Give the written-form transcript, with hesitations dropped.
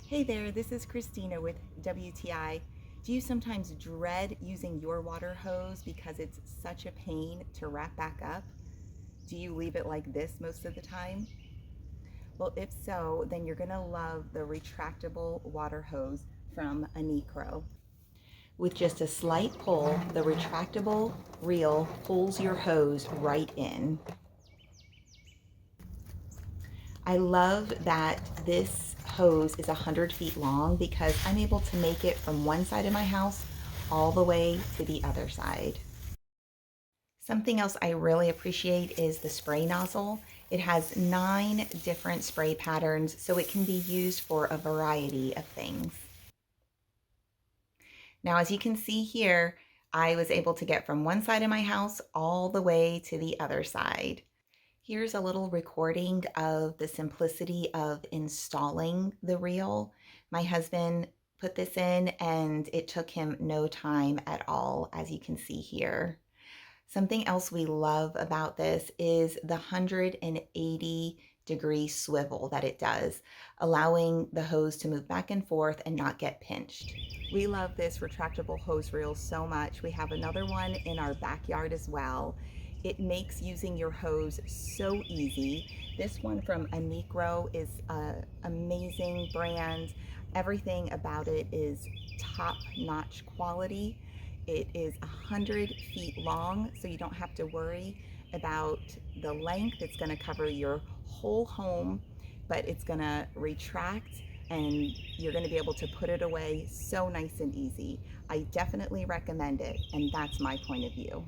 Hey there, this is Christina with WTI. Do you sometimes dread using your water hose because it's such a pain to wrap back up? Do you leave it like this most of the time? Well, if so, then you're gonna love the retractable water hose from ENEACRO. With just a slight pull, the retractable reel pulls your hose right in. I love that this hose is 100 feet long because I'm able to make it from one side of my house all the way to the other side. Something else I really appreciate is the spray nozzle. It has 9 different spray patterns, so it can be used for a variety of things. Now, as you can see here, I was able to get from one side of my house all the way to the other side. Here's a little recording of the simplicity of installing the reel. My husband put this in and it took him no time at all, as you can see here. Something else we love about this is the 180-degree swivel that it does, allowing the hose to move back and forth and not get pinched. We love this retractable hose reel so much. We have another one in our backyard as well. It makes using your hose so easy. This one from ENEACRO is an amazing brand. Everything about it is top-notch quality. It is 100 feet long, so you don't have to worry about the length. It's going to cover your whole home, but it's going to retract and you're going to be able to put it away so nice and easy. I definitely recommend it, and that's my point of view.